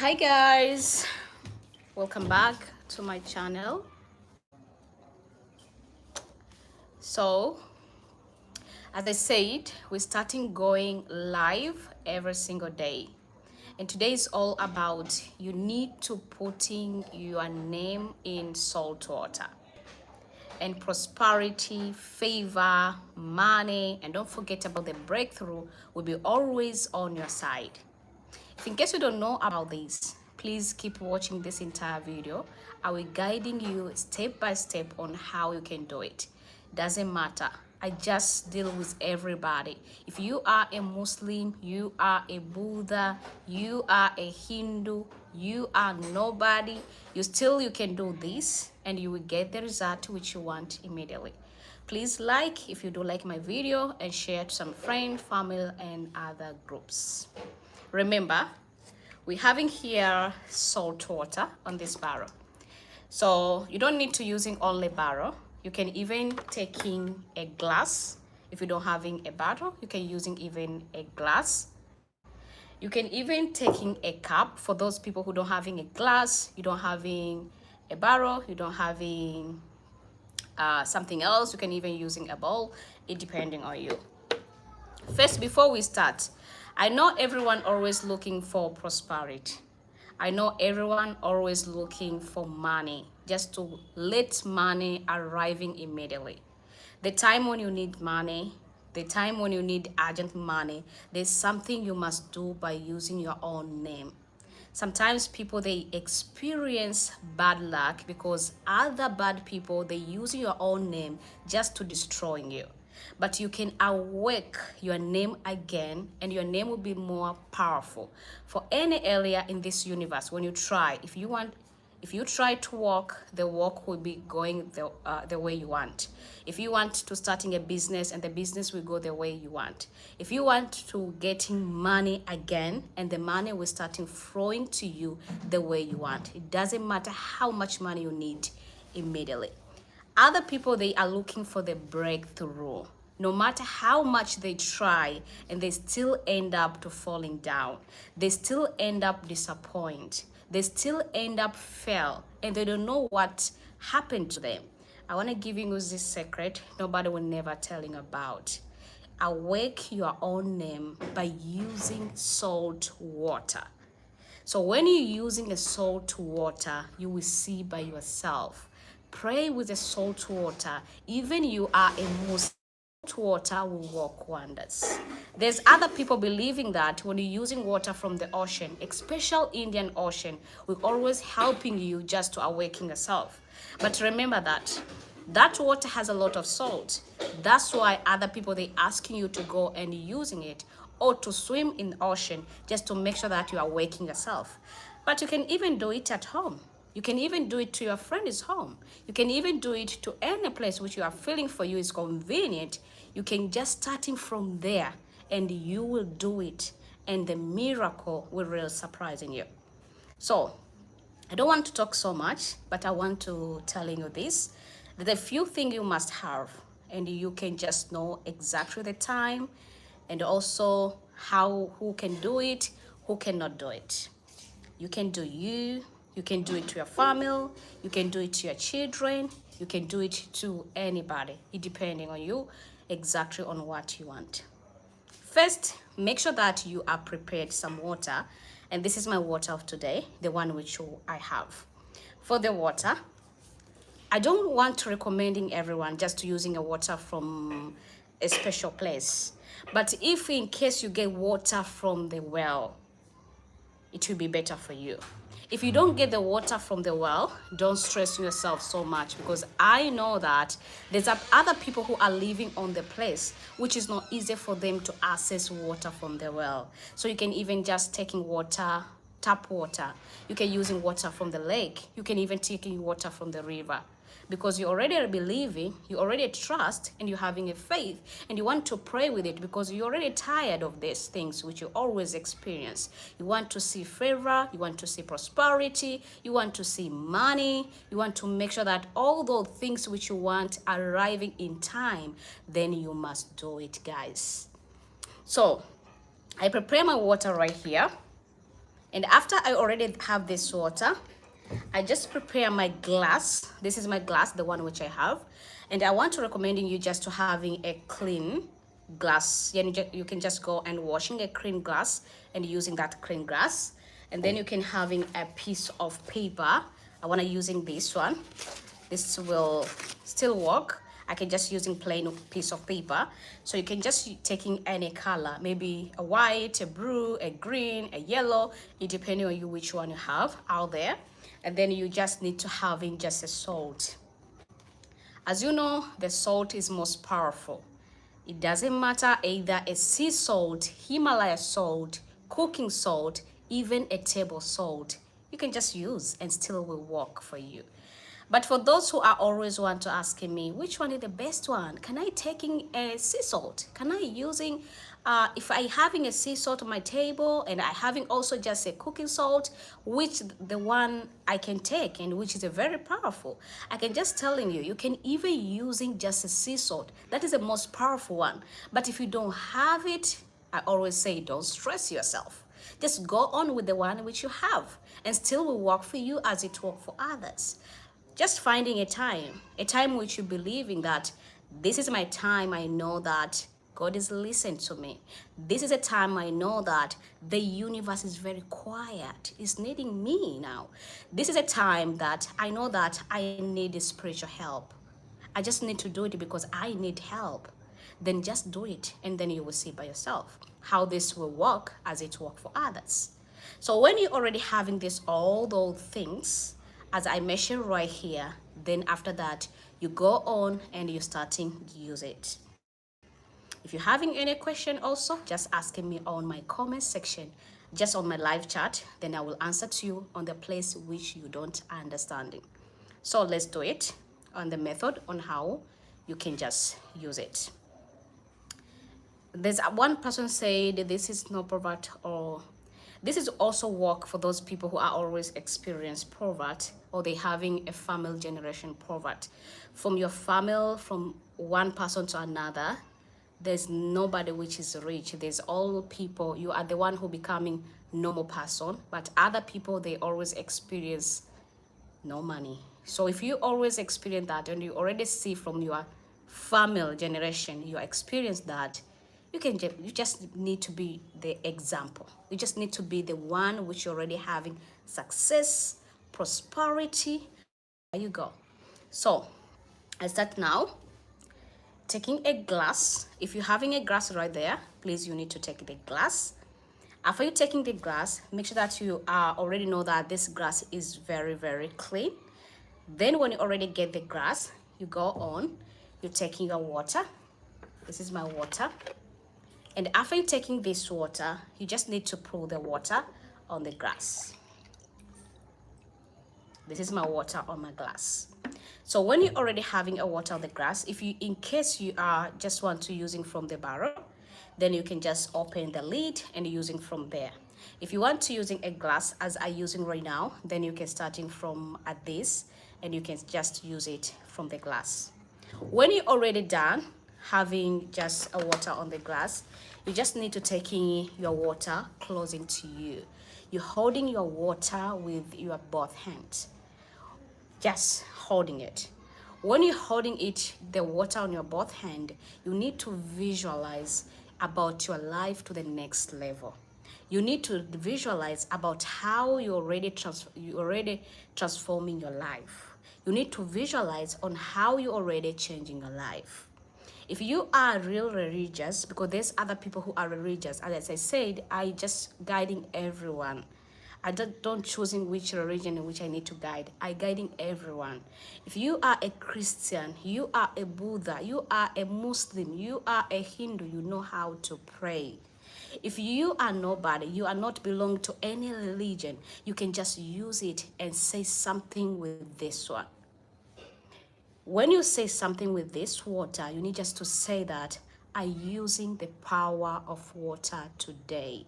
Hi guys, welcome back to my channel. So as I said, we're starting going live every single day, and today is all about you need to putting your name in salt water, and prosperity, favor, money, and don't forget about the breakthrough will be always on your side. If in case you don't know about this, please keep watching this entire video. I will guiding you step by step on how you can do it. Doesn't matter. I just deal with everybody. If you are a Muslim, you are a Buddha, you are a Hindu, you are nobody, you can do this and you will get the result which you want immediately. Please like if you do like my video and share to some friends, family and other groups. Remember, we're having here salt water on this barrel. So you don't need to using only barrel. You can even taking a glass. If you don't having a bottle, you can using even a glass. You can even taking a cup for those people who don't having a glass, you don't having a barrel, you don't having something else. You can even using a bowl, it depending on you. First, before we start, I know everyone always looking for prosperity. I know everyone always looking for money, just to let money arriving immediately. The time when you need money, the time when you need urgent money, there's something you must do by using your own name. Sometimes people, they experience bad luck because other bad people, they use your own name just to destroy you. But you can awake your name again, and your name will be more powerful for any area in this universe. When you try, if you try to walk, the walk will be going the way you want. If you want to starting a business, and the business will go the way you want. If you want to getting money again, and the money will starting flowing to you the way you want. It doesn't matter how much money you need immediately. Other people, they are looking for the breakthrough. No matter how much they try, and they still end up to falling down. They still end up disappointed. They still end up fail, and they don't know what happened to them. I want to give you this secret nobody will never telling about. Awake your own name by using salt water. So when you're using a salt water, you will see by yourself. Pray with the salt water. Even you are a Muslim, salt water will work wonders. There's other people believing that when you're using water from the ocean, especially Indian Ocean, will always helping you just to awaken yourself. But remember that water has a lot of salt. That's why other people, they asking you to go and using it, or to swim in the ocean just to make sure that you are waking yourself. But you can even do it at home. You can even do it to your friend's home. You can even do it to any place which you are feeling for you is convenient. You can just starting from there, and you will do it, and the miracle will really surprising you. So I don't want to talk so much, but I want to telling you this, that a few things you must have, and you can just know exactly the time, and also who can do it, who cannot do it. You can do you can do it to your family, you can do it to your children, you can do it to anybody. It depending on you, exactly on what you want. First, make sure that you are prepared some water, and this is my water of today, the one which I have. For the water, I don't want to recommending everyone just using a water from a special place. But if in case you get water from the well, it will be better for you. If you don't get the water from the well, don't stress yourself so much, because I know that there's other people who are living on the place which is not easy for them to access water from the well. So you can even just taking water, tap water. You can using water from the lake. You can even taking water from the river, because you already are believing, you already trust, and you're having a faith, and you want to pray with it because you're already tired of these things which you always experience. You want to see favor, you want to see prosperity, you want to see money, you want to make sure that all those things which you want are arriving in time. Then you must do it, guys. So I prepare my water right here. And after I already have this water, I just prepare my glass. This is my glass, the one which I have. And I want to recommend you just to having a clean glass. You can just go and washing a clean glass and using that clean glass. And then you can having a piece of paper. I want to using this one. This will still work. I can just using plain piece of paper. So you can just taking any color, maybe a white, a blue, a green, a yellow, it depending on you which one you have out there. And then you just need to having just a salt. As you know, the salt is most powerful. It doesn't matter either a sea salt, Himalaya salt, cooking salt, even a table salt. You can just use and still will work for you. But for those who are always want to asking me, which one is the best one? Can I taking a sea salt? Can I using, if I having a sea salt on my table and I having also just a cooking salt, which the one I can take and which is a very powerful? I can just telling you, you can even using just a sea salt. That is the most powerful one. But if you don't have it, I always say don't stress yourself. Just go on with the one which you have and still will work for you as it work for others. Just finding a time which you believe in that this is my time. I know that God is listening to me. This is a time I know that the universe is very quiet. It's needing me now. This is a time that I know that I need spiritual help. I just need to do it because I need help. Then just do it and then you will see by yourself how this will work as it works for others. So when you're already having this, all those things, as I mentioned right here, then after that, you go on and you're starting to use it. If you're having any question also, just asking me on my comment section, just on my live chat, then I will answer to you on the place which you don't understanding. So let's do it on the method on how you can just use it. There's one person said this is no pervert, or this is also work for those people who are always experience poverty or they having a family generation poverty. From your family, from one person to another, there's nobody which is rich. There's all people, you are the one who becoming normal person, but other people, they always experience no money. So if you always experience that and you already see from your family generation, you experience that, you just need to be the example. You just need to be the one which you're already having success, prosperity. There you go. So I start now taking a glass. If you're having a glass right there, please, you need to take the glass. After you taking the glass, make sure that you already know that this glass is very, very clean. Then when you already get the glass, you go on, you're taking your water. This is my water. And after you're taking this water, you just need to pour the water on the glass. This is my water on my glass. So when you're already having a water on the glass, if you, in case you are just want to using from the barrel, then you can just open the lid and using from there. If you want to using a glass as I'm using right now, then you can starting from at this and you can just use it from the glass. When you're already done having just a water on the glass, you just need to take in your water closing to you. You're holding your water with your both hands, just holding it. When you're holding it, the water on your both hand, you need to visualize about your life to the next level. You need to visualize about how you're already transforming your life. You need to visualize on how you're already changing your life. If you are real religious, because there's other people who are religious, as I said, I just guiding everyone. I don't choosing which religion in which I need to guide. I guiding everyone. If you are a Christian, you are a Buddha, you are a Muslim, you are a Hindu, you know how to pray. If you are nobody, you are not belong to any religion, you can just use it and say something with this one. When you say something with this water, you need just to say that I'm using the power of water today.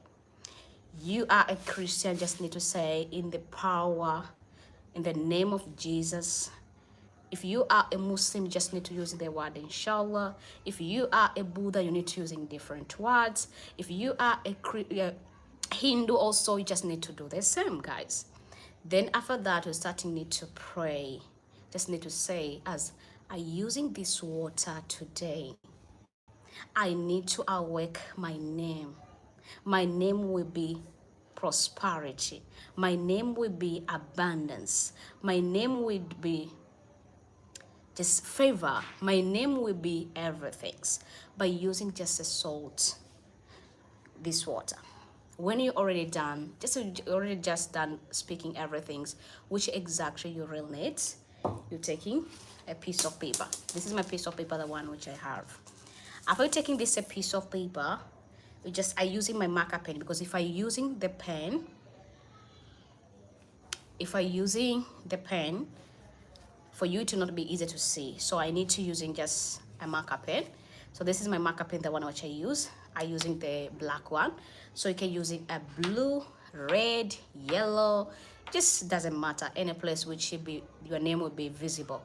You are a Christian, just need to say in the power, in the name of Jesus. If you are a Muslim, you just need to use the word inshallah. If you are a Buddha, you need to use different words. If you are a Hindu also, you just need to do the same, guys. Then after that, you starting need to pray. Just need to say, as I using this water today, I need to awake my name. My name will be prosperity. My name will be abundance. My name will be just favor. My name will be everything by using just a salt, this water. When you're already done, just done speaking everything, which exactly you will need, you're taking a piece of paper. This is my piece of paper, the one which I have. After taking this a piece of paper, I using my marker pen, because if I using the pen, for you to not be easy to see, so I need to using just a marker pen. So this is my marker pen, the one which I use. I using the black one, so you can using a blue, red, yellow, just doesn't matter, any place which should be your name will be visible.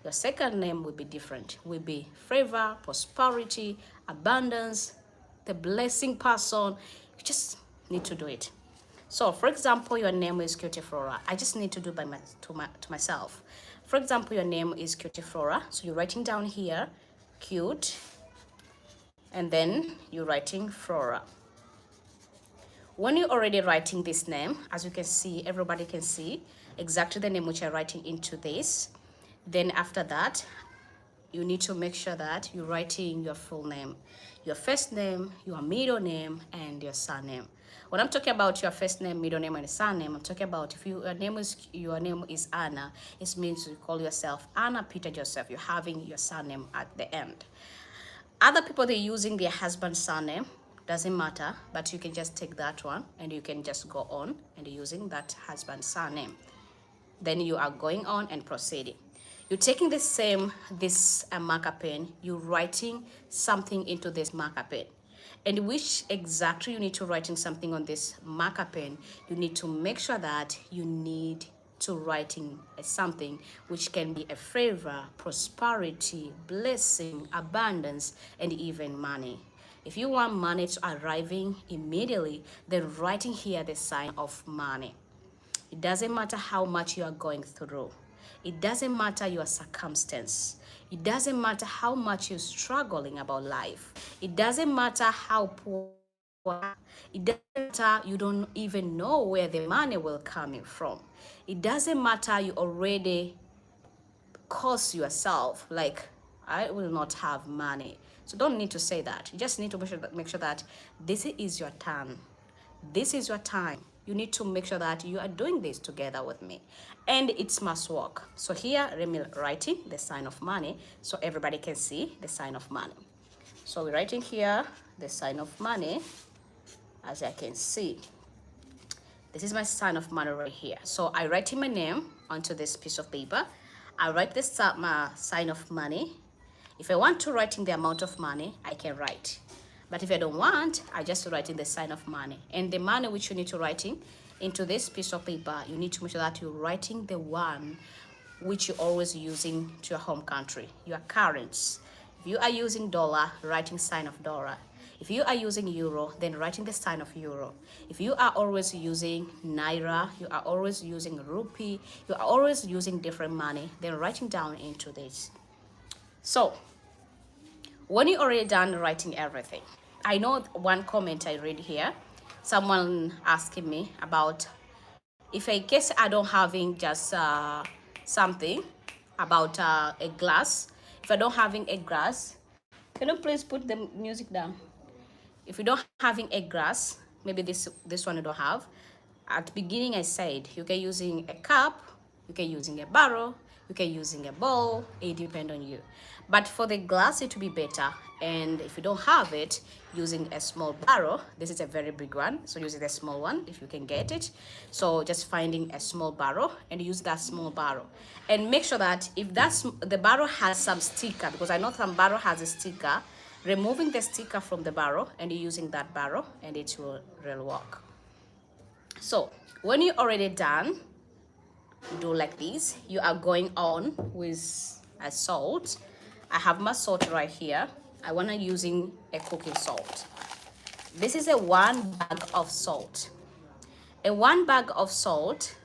Your second name will be different, will be favor, prosperity, abundance, the blessing person. You just need to do it. So for example, your name is Cutie Flora. I just need to do to myself. For example, your name is Cutie Flora. So you're writing down here, cute, and then you're writing Flora. When you're already writing this name, as you can see, everybody can see exactly the name which you're writing into this. Then after that, you need to make sure that you're writing your full name, your first name, your middle name, and your surname. When I'm talking about your first name, middle name, and surname, I'm talking about if your name is Anna, it means you call yourself Anna Peter Joseph. You're having your surname at the end. Other people, they're using their husband's surname, doesn't matter, but you can just take that one and you can just go on and using that husband's surname. Then you are going on and proceeding. You're taking this marker pen, you're writing something into this marker pen. And which exactly you need to writing something on this marker pen, you need to make sure that you need to writing something which can be a favor, prosperity, blessing, abundance, and even money. If you want money to arriving immediately, then writing here the sign of money. It doesn't matter how much you are going through. It doesn't matter your circumstance. It doesn't matter how much you're struggling about life. It doesn't matter how poor. It doesn't matter you don't even know where the money will come from. It doesn't matter you already curse yourself like, I will not have money. So don't need to say that. You just need to make sure that this is your turn. This is your time. You need to make sure that you are doing this together with me. And it must work. So here, let me writing the sign of money so everybody can see the sign of money. So we're writing here the sign of money, as I can see. This is my sign of money right here. So I writing my name onto this piece of paper. I write this my sign of money. If I want to writing the amount of money, I can write. But if I don't want, I just write in the sign of money. And the money which you need to writing into this piece of paper, you need to make sure that you're writing the one which you're always using to your home country, your currency. If you are using dollar, writing sign of dollar. If you are using euro, then writing the sign of euro. If you are always using naira, you are always using rupee, you are always using different money, then writing down into this. So when you're already done writing everything, I know one comment I read here, someone asking me about if in case I don't having just something about a glass. If I don't having a glass, can you please put the music down? If you don't having a glass, maybe this one you don't have. At the beginning I said you can using a cup, you can using a barrel, you can using a bowl, it depends on you. But for the glass it will be better. And if you don't have it, using a small barrel, this is a very big one, so using a small one if you can get it. So just finding a small barrel and use that small barrel. And make sure that if the barrel has some sticker, because I know some barrel has a sticker, removing the sticker from the barrel and using that barrel, and it will really work. So when you're already done, do like this. You are going on with a salt. I have my salt right here. I want to using a cooking salt. This is a 1 bag of salt. A 1 bag of salt,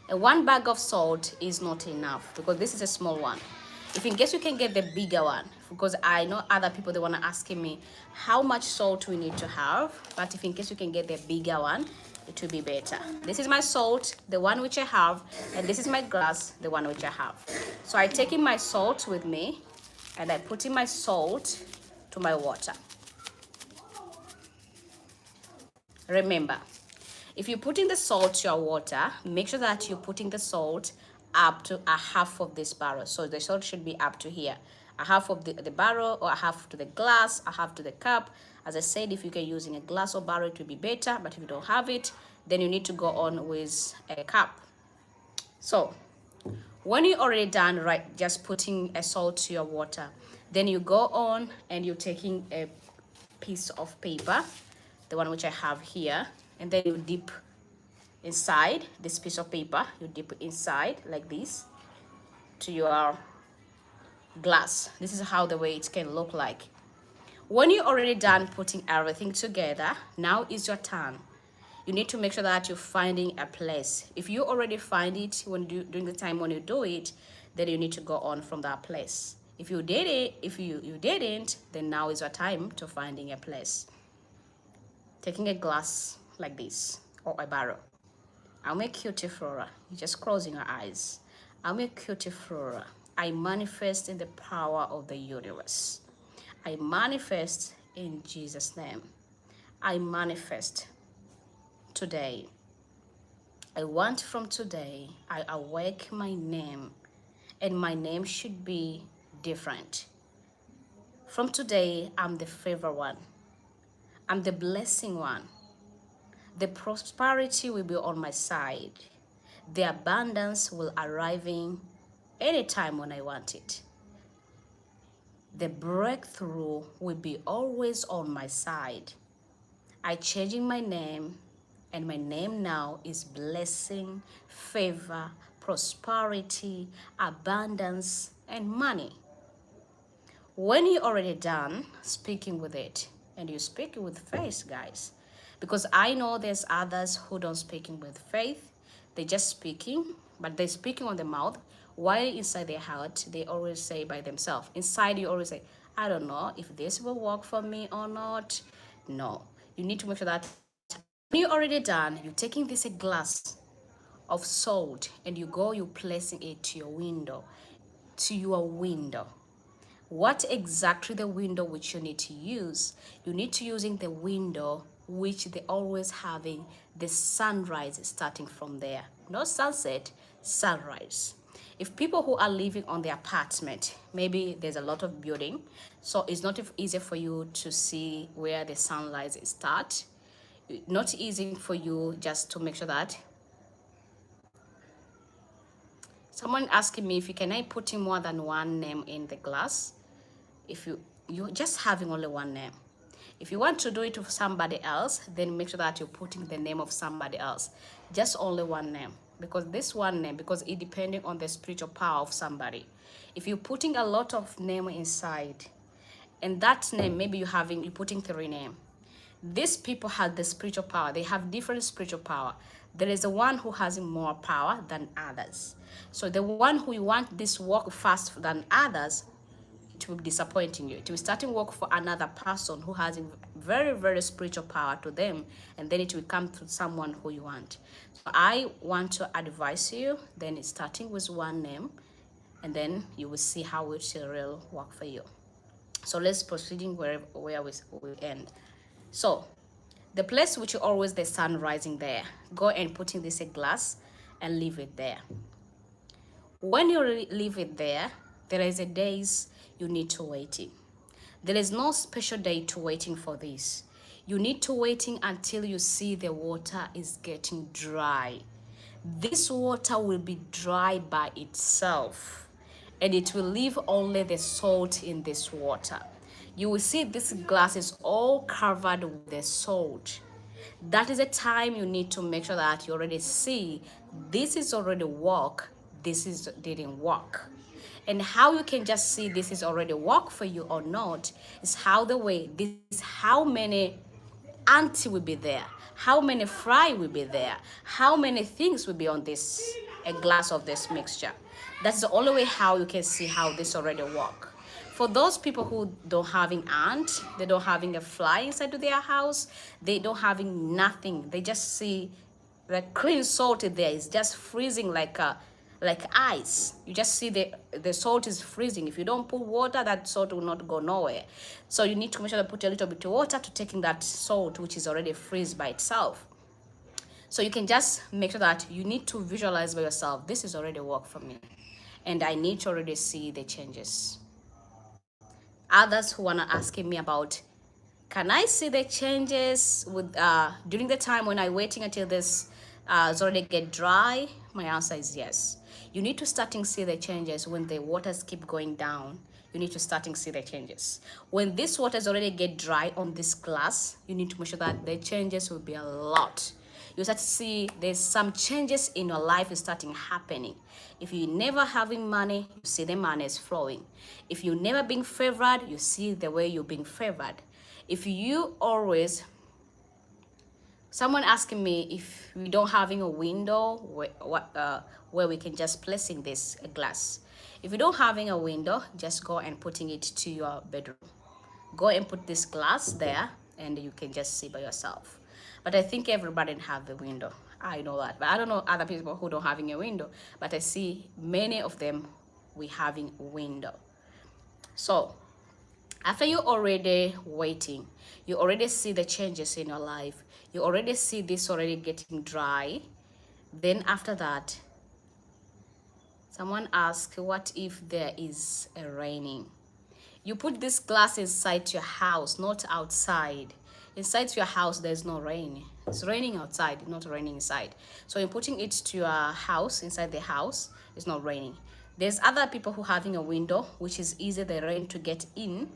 a 1 bag of salt is not enough because this is a small one. If in case you can get the bigger one, because I know other people, they want to asking me how much salt we need to have, but if in case you can get the bigger one, it will be better. This is my salt, the one which I have, and this is my glass, the one which I have. So I take in my salt with me, and I put in my salt to my water. Remember, if you're putting the salt to your water, make sure that you're putting the salt up to a half of this barrel. So the salt should be up to here. A half of the barrel, or a half to the glass, a half to the cup. As I said, if you can using a glass or barrel, it will be better. But if you don't have it, then you need to go on with a cup. So when you're already done, right, just putting a salt to your water, then you go on and you're taking a piece of paper, the one which I have here, and then you dip inside this piece of paper. You dip it inside like this to your glass. This is how the way it can look like. When you're already done putting everything together, now is your turn. You need to make sure that you're finding a place. If you already find it during the time when you do it, then you need to go on from that place. If you did it, if you didn't, then now is your time to finding a place. Taking a glass like this or a barrel. I'm a cutie flora. You're just closing your eyes. I'm a cutie flora. I manifest in the power of the universe. I manifest in Jesus' name. I manifest today. I want from today, I awake my name, and my name should be different. From today, I'm the favored one. I'm the blessing one. The prosperity will be on my side. The abundance will arriving anytime when I want it. The breakthrough will be always on my side. I changing my name, and my name now is blessing, favor, prosperity, abundance, and money. When you're already done speaking with it, and you speak with faith, guys, because I know there's others who don't speaking with faith. They're just speaking, but they're speaking on the mouth, while inside their heart they always say by themselves. Inside you always say, I don't know if this will work for me or not. No, you need to make sure that when you're already done, you're taking this a glass of salt, and you're placing it to your window, to your window. What exactly the window which you need to use? You need to using the window which they always having the sunrise starting from there. No sunset, sunrise. If people who are living on the apartment, maybe there's a lot of building, so it's not easy for you to see where the sunrise start. Not easy for you just to make sure that. Someone asking me if you can I put in more than one name in the glass. If you're just having only one name. If you want to do it for somebody else, then make sure that you're putting the name of somebody else. Just only one name. Because this one name, because it depending on the spiritual power of somebody. If you're putting a lot of name inside, and that name, maybe you're putting 3 names. These people have the spiritual power. They have different spiritual power. There is the one who has more power than others. So the one who you want this work fast than others, it will be disappointing you. It will start to work for another person who has a very, very spiritual power to them, and then it will come to someone who you want. So I want to advise you, then it's starting with one name, and then you will see how it will really work for you. So let's proceeding where we end. So the place which is always the sun rising there, go and put in this a glass and leave it there. When you leave it there, there is a days you need to waiting. There is no special day to waiting for this. You need to waiting until you see the water is getting dry. This water will be dry by itself, and it will leave only the salt in this water. You will see this glass is all covered with the salt. That is a time you need to make sure that you already see this is already work, didn't work. And how you can just see this is already work for you or not is how many auntie will be there, how many fry will be there, how many things will be on this a glass of this mixture. That's the only way how you can see how this already work. For those people who don't having ant, they don't having a fly inside of their house, they don't having nothing, they just see the clean salt there is just freezing like ice. You just see the salt is freezing. If you don't put water, that salt will not go nowhere. So you need to make sure to put a little bit of water to taking that salt which is already freeze by itself. So you can just make sure that you need to visualize by yourself, this is already work for me and I need to already see the changes. Others who wanna asking me about, can I see the changes with during the time when I'm waiting until this it's already get dry? My answer is yes. You need to starting see the changes when the waters keep going down. You need to starting see the changes. When this waters already get dry on this glass, you need to make sure that the changes will be a lot. You start to see there's some changes in your life is starting happening. If you never having money, you see the money is flowing. If you never being favored, you see the way you're being favored. If you always, someone asking me if we don't having a window where we can just placing this glass. If you don't having a window, just go and putting it to your bedroom. Go and put this glass there and you can just see by yourself. But I think everybody have a window. I know that, but I don't know other people who don't having a window, but I see many of them we having a window. So after you already waiting, you already see the changes in your life, you already see this already getting dry. Then after that, someone asked, what if there is a raining? You put this glass inside your house, not outside. Inside your house, there's no rain. It's raining outside, not raining inside. So you're putting it to your house, inside the house, it's not raining. There's other people who having a window, which is easy the rain to get in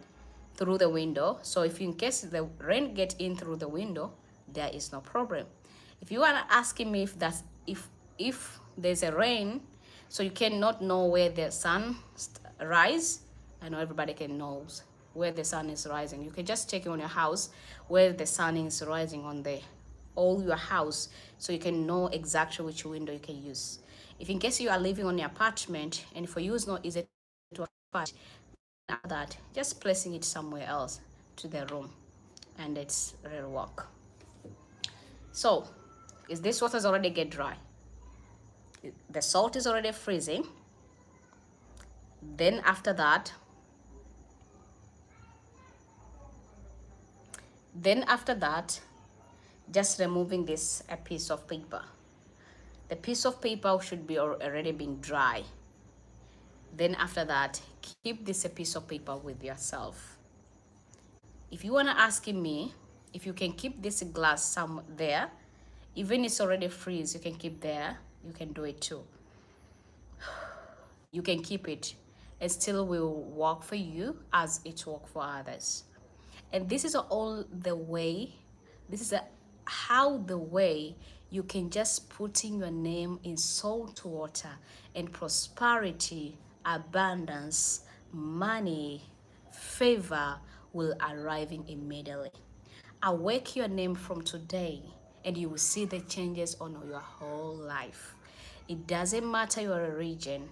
through the window. So if in case the rain get in through the window, there is no problem. If you are asking me if that's if there's a rain, so you cannot know where the sun rise, I know everybody can knows where the sun is rising. You can just check on your house where the sun is rising on the all your house, so you can know exactly which window you can use. If in case you are living on your apartment and for you it's not easy to afford that, just placing it somewhere else to the room and it's real work. So is this water's already get dry? The salt is already freezing. Then after that, just removing this a piece of paper. The piece of paper should be already been dry. Then after that, keep this a piece of paper with yourself. If you want to ask me if you can keep this glass some there, even it's already freeze, you can keep there, you can do it too. You can keep it. It still will work for you as it works for others. And this is all the way, this is how the way you can just putting your name in salt water and prosperity, abundance, money, favor will arriving immediately. Awake your name from today and you will see the changes on your whole life. It doesn't matter your religion,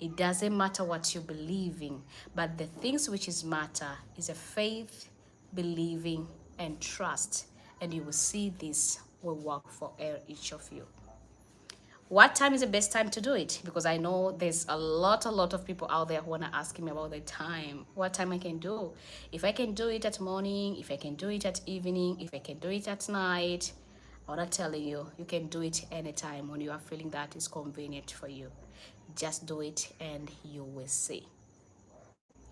it doesn't matter what you believe in, but the things which is matter is a faith, believing, and trust, and you will see this will work for each of you. What time is the best time to do it? Because I know there's a lot of people out there who want to ask me about the time, what time I can do. If I can do it at morning, if I can do it at evening, if I can do it at night. I'm not telling you, you can do it anytime when you are feeling that is convenient for you. Just do it and you will see.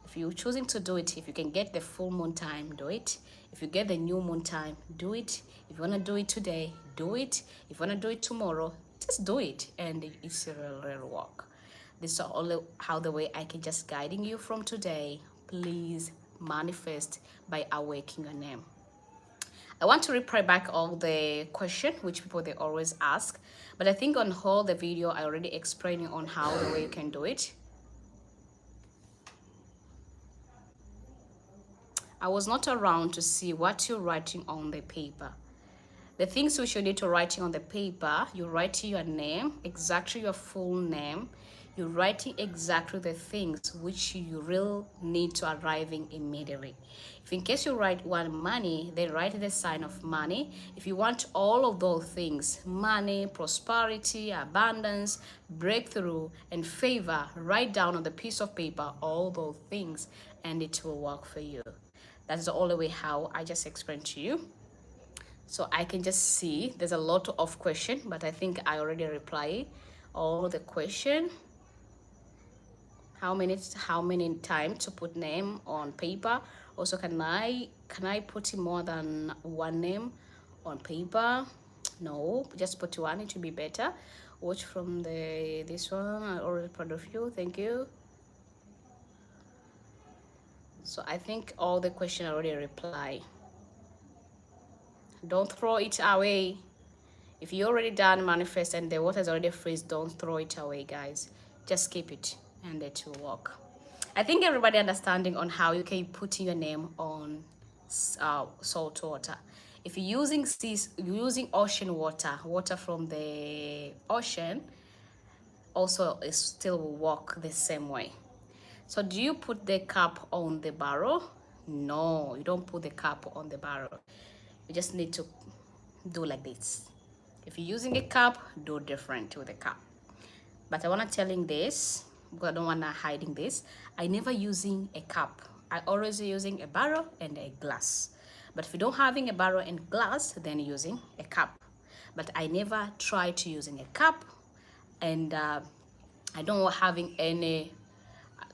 If you're choosing to do it, if you can get the full moon time, do it. If you get the new moon time, do it. If you want to do it today, do it. If you want to do it tomorrow, just do it. And it's a real work. This is only how the way I can just guiding you from today. Please manifest by awakening your name. I want to reply back all the question which people they always ask, but I think on whole the video I already explaining on how the way you can do it. I was not around to see what you're writing on the paper. The things which you need to writing on the paper, you write your name, exactly your full name. You're writing exactly the things which you will need to arriving immediately. If in case you write one money, then write the sign of money. If you want all of those things, money, prosperity, abundance, breakthrough, and favor, write down on the piece of paper all those things and it will work for you. That's the only way how I just explained to you. So I can just see there's a lot of question, but I think I already reply all the question. How many time to put name on paper? Also, can I put more than one name on paper? No, just put one, it will be better. Watch from this one. I already proud of you, thank you. So I think all the question I already reply. Don't throw it away. If you already done manifest and the water is already freeze, don't throw it away, guys. Just keep it and it will work. I think everybody understanding on how you can put your name on salt water. If you're using using ocean water, water from the ocean, also it still will work the same way. So do you put the cap on the barrel? No, you don't put the cap on the barrel. You just need to do like this. If you're using a cup, do different with a cup. But I want to telling this because I don't want to hiding this. I never using a cup. I always using a barrel and a glass. But if you don't having a barrel and glass, then using a cup. But I never try to using a cup, and I don't having any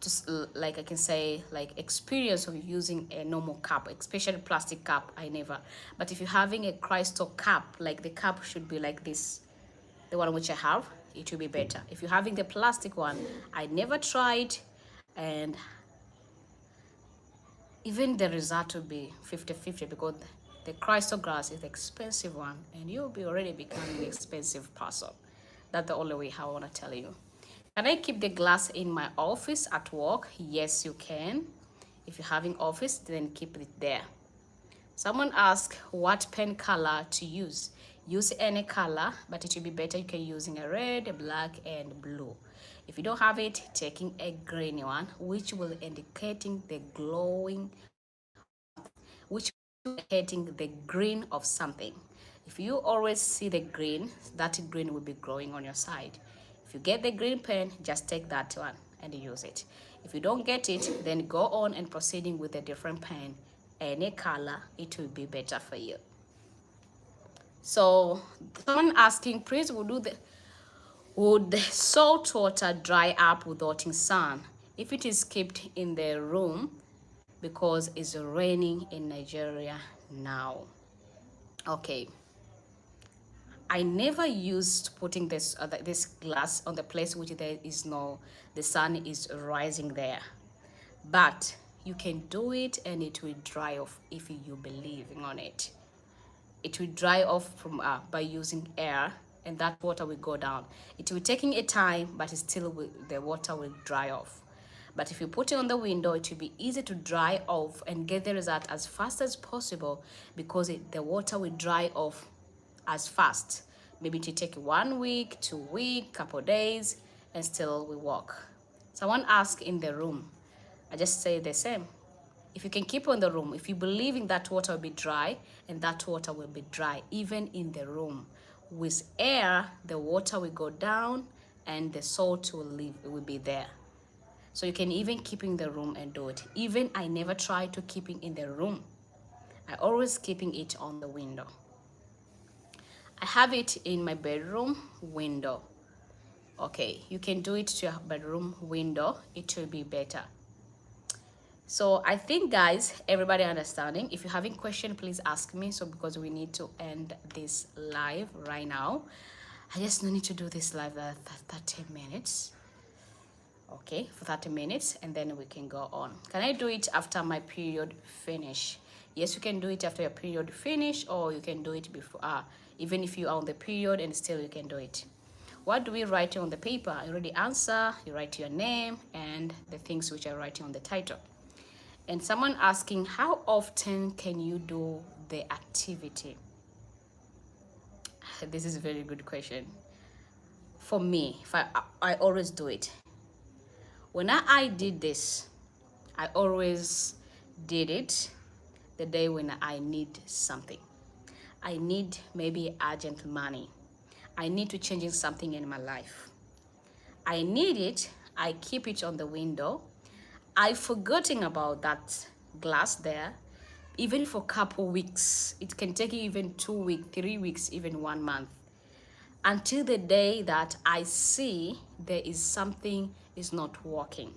just like I can say like experience of using a normal cup, especially plastic cup. I never. But if you're having a crystal cup, like the cup should be like this, the one which I have, it will be better. If you're having the plastic one, I never tried, and even the result will be 50-50 because the crystal glass is the expensive one and you'll be already becoming an expensive person. That's the only way how I want to tell you. Can I keep the glass in my office at work? Yes, you can. If you're having office, then keep it there. Someone asked what pen color to use. Use any color, but it will be better you can using a red, a black, and blue. If you don't have it, taking a green one, which will indicating the glowing, which will indicating the green of something. If you always see the green, that green will be growing on your side. If you get the green pen, just take that one and use it. If you don't get it, then go on and proceeding with a different pen, any color, it will be better for you. So someone asking, please, would the salt water dry up without sun if it is kept in the room because it's raining in Nigeria now? Okay, I never used putting this glass on the place which there is no, the sun is rising there, but you can do it and it will dry off if you believe on it. It will dry off from by using air, and that water will go down. It will taking a time, but it still will, the water will dry off. But if you put it on the window, it will be easy to dry off and get the result as fast as possible because the water will dry off as fast. Maybe it will take 1 week, 2 weeks, couple days, and still will work. Someone asked in the room. I just say the same. If you can keep on the room, if you believe in that water will be dry, and that water will be dry even in the room. With air, the water will go down and the salt will leave, it will be there. So you can even keep in the room and do it. Even I never try to keeping in the room. I always keeping it on the window. I have it in my bedroom window. Okay, you can do it to your bedroom window. It will be better. So I think, guys, everybody understanding. If you're having question, please ask me. So because we need to end this live right now. I just need to do this live at 30 minutes. Okay, for 30 minutes, and then we can go on. Can I do it after my period finish? Yes, you can do it after your period finish, or you can do it before, even if you are on the period and still you can do it. What do we write on the paper? I already answer. You write your name and the things which are writing on the title. And someone asking, how often can you do the activity? This is a very good question. For me, if I always do it. When I did this, I always did it the day when I need something. I need maybe urgent money. I need to change something in my life. I need it. I keep it on the window. I forgetting about that glass there, even for a couple weeks. It can take even 2 weeks, 3 weeks, even 1 month, until the day that I see there is something is not working.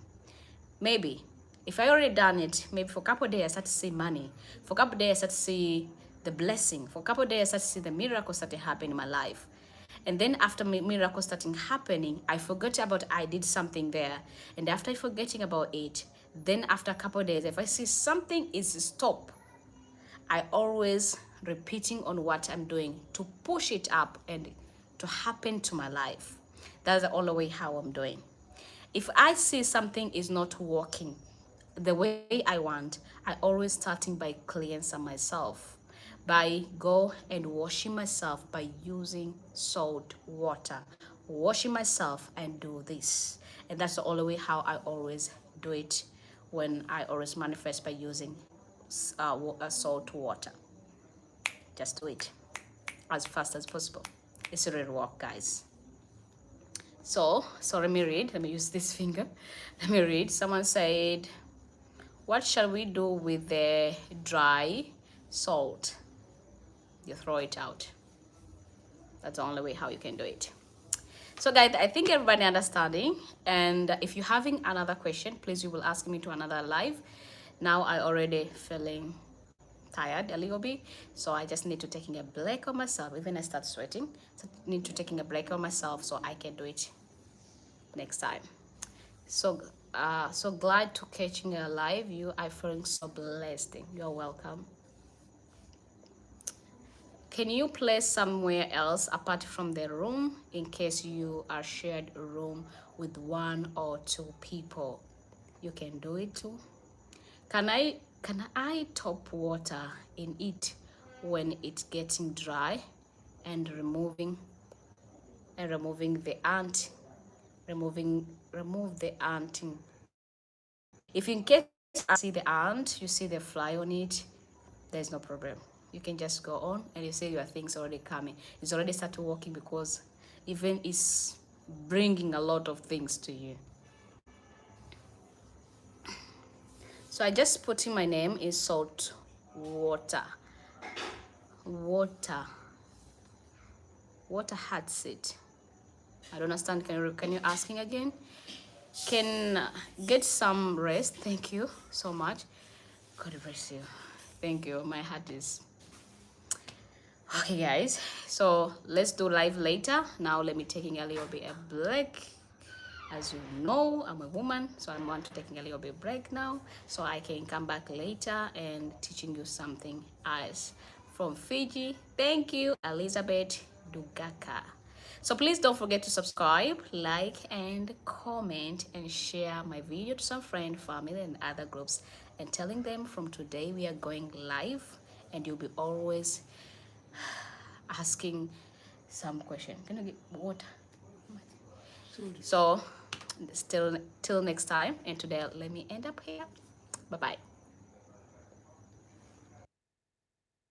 Maybe if I already done it, maybe for a couple of days I start to see money. For a couple of days I start to see the blessing. For a couple of days I start to see the miracles starting happening in my life. And then after miracles starting happening, I forgot about I did something there. And after forgetting about it, then after a couple of days, if I see something is stop, I always repeating on what I'm doing to push it up and to happen to my life. That's the only way how I'm doing. If I see something is not working the way I want, I always starting by cleansing myself, by go and washing myself by using salt water, washing myself and do this. And that's the only way how I always do it, when I always manifest by using salt water. Just do it as fast as possible. It's a real work, guys. So let me read. Let me use this finger. Let me read. Someone said, what shall we do with the dry salt? You throw it out. That's the only way how you can do it. So guys, I think everybody understanding. And if you're having another question, please you will ask me to another live. Now I already feeling tired a little bit, so I just need to taking a break on myself. Even I start sweating, so I need to taking a break on myself so I can do it next time. So so glad to catching a live. You are feeling so blessed. You're welcome. Can you play somewhere else apart from the room in case you are shared a room with 1 or 2 people? You can do it too. Can I top water in it when it's getting dry and removing the ant, remove the ant. If in case I see the ant, you see the fly on it, there's no problem. You can just go on and you see your things already coming. It's already started working because even it's bringing a lot of things to you. So I just put in my name is salt water. Water hurts it. I don't understand. Can you asking again? Can get some rest. Thank you so much. God bless you. Thank you. My heart is okay, guys. So let's do live later. Now let me taking a little bit of break. As you know, I'm a woman, so I want to taking a little bit break now, so I can come back later and teaching you something else from Fiji. Thank you, Elizabeth Dugaka. So please don't forget to subscribe, like, and comment, and share my video to some friend, family, and other groups, and telling them from today we are going live, and you'll be always asking some question. Can I get water? So still till next time, and today let me end up here. Bye bye.